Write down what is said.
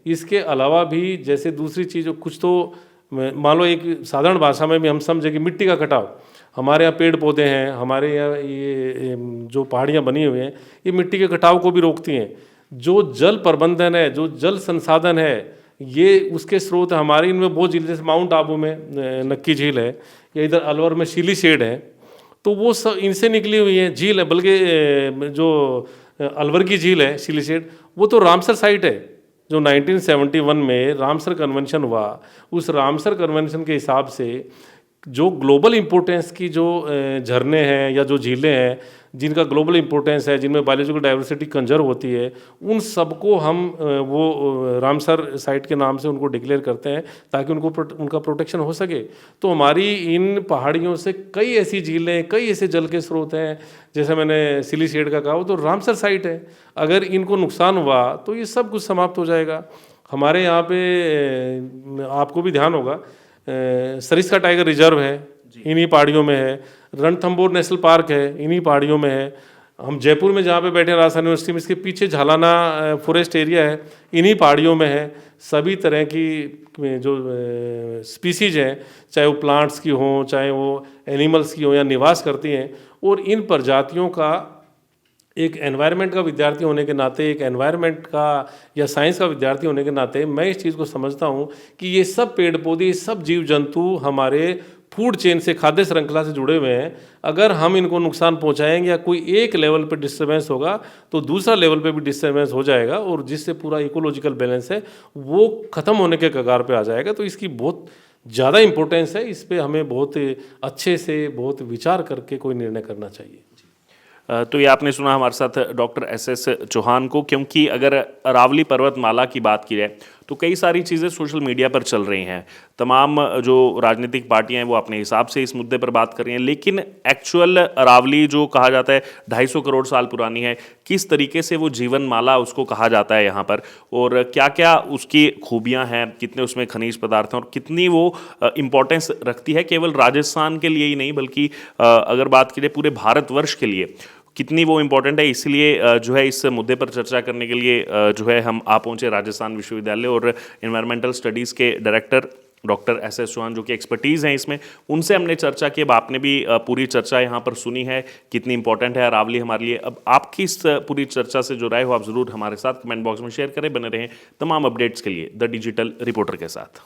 इसके अलावा भी जैसे दूसरी चीज़ कुछ तो मान लो एक साधारण भाषा में भी हम समझे कि मिट्टी का कटाव, हमारे यहाँ पेड़ पौधे हैं, हमारे यहाँ ये जो पहाड़ियाँ बनी हुई हैं, ये मिट्टी के कटाव को भी रोकती हैं। जो जल प्रबंधन है, जो जल संसाधन है, ये उसके स्रोत हमारे इनमें बहुत झील, जैसे माउंट आबू में नक्की झील है, या इधर अलवर में शीली शेड है, तो वो सब इनसे निकली हुई है झील है। बल्कि जो अलवर की झील है शीली शेड, वो तो रामसर साइट है। जो 1971 में रामसर कन्वेंशन हुआ, उस रामसर कन्वेंशन के हिसाब से जो ग्लोबल इम्पोर्टेंस की जो झरने हैं या जो झीलें हैं जिनका ग्लोबल इम्पोर्टेंस है, जिनमें बायोलॉजिकल डाइवर्सिटी कंजर्व होती है, उन सबको हम वो रामसर साइट के नाम से उनको डिक्लेयर करते हैं ताकि उनका प्रोटेक्शन हो सके। तो हमारी इन पहाड़ियों से कई ऐसी झीलें, कई ऐसे जल के स्रोत हैं, जैसे मैंने सिली शेड का कहा, वो तो रामसर साइट है। अगर इनको नुकसान हुआ तो ये सब कुछ समाप्त हो जाएगा। हमारे यहाँ पे आपको भी ध्यान होगा, सरिस्का टाइगर रिजर्व है, इन्हीं पहाड़ियों में है। रणथंभौर नेशनल पार्क है, इन्हीं पहाड़ियों में है। हम जयपुर में जहाँ पे बैठे हैं राजस्थान यूनिवर्सिटी में, इसके पीछे झालाना फॉरेस्ट एरिया है, इन्हीं पहाड़ियों में है। सभी तरह की जो स्पीसीज हैं, चाहे वो प्लांट्स की हों, चाहे वो एनिमल्स की हों, या निवास करती हैं। और इन प्रजातियों का एक एनवायरनमेंट का विद्यार्थी होने के नाते, एक एनवायरनमेंट का या साइंस का विद्यार्थी होने के नाते मैं इस चीज़ को समझता हूँ कि ये सब पेड़ पौधे, सब जीव जंतु हमारे फूड चेन से, खाद्य श्रृंखला से जुड़े हुए हैं। अगर हम इनको नुकसान पहुंचाएंगे या कोई एक लेवल पे डिस्टर्बेंस होगा तो दूसरा लेवल पे भी डिस्टर्बेंस हो जाएगा, और जिससे पूरा इकोलॉजिकल बैलेंस है वो ख़त्म होने के कगार पे आ जाएगा। तो इसकी बहुत ज़्यादा इंपॉर्टेंस है, इस पर हमें बहुत अच्छे से, बहुत विचार करके कोई निर्णय करना चाहिए। तो ये आपने सुना हमारे साथ डॉक्टर एस चौहान को, क्योंकि अगर अरावली पर्वतमाला की बात की जाए तो कई सारी चीज़ें सोशल मीडिया पर चल रही हैं। तमाम जो राजनीतिक पार्टियां हैं वो अपने हिसाब से इस मुद्दे पर बात कर रही हैं, लेकिन एक्चुअल अरावली जो कहा जाता है 250 करोड़ साल पुरानी है, किस तरीके से वो जीवन माला उसको कहा जाता है यहाँ पर, और क्या क्या उसकी खूबियाँ हैं, कितने उसमें खनिज पदार्थ हैं, और कितनी वो इम्पोर्टेंस रखती है केवल राजस्थान के लिए ही नहीं बल्कि अगर बात की जाए पूरे भारतवर्ष के लिए कितनी वो इम्पोर्टेंट है। इसलिए जो है इस मुद्दे पर चर्चा करने के लिए जो है हम आ पहुँचे राजस्थान विश्वविद्यालय, और एनवायरमेंटल स्टडीज़ के डायरेक्टर डॉक्टर एस चौहान जो कि एक्सपर्टीज़ हैं इसमें, उनसे हमने चर्चा की। अब आपने भी पूरी चर्चा यहाँ पर सुनी है, कितनी इंपॉर्टेंट है अरावली हमारे लिए। अब आपकी इस पूरी चर्चा से जो राय हो आप ज़रूर हमारे साथ कमेंट बॉक्स में शेयर करें। बने रहें तमाम अपडेट्स के लिए द डिजिटल रिपोर्टर के साथ।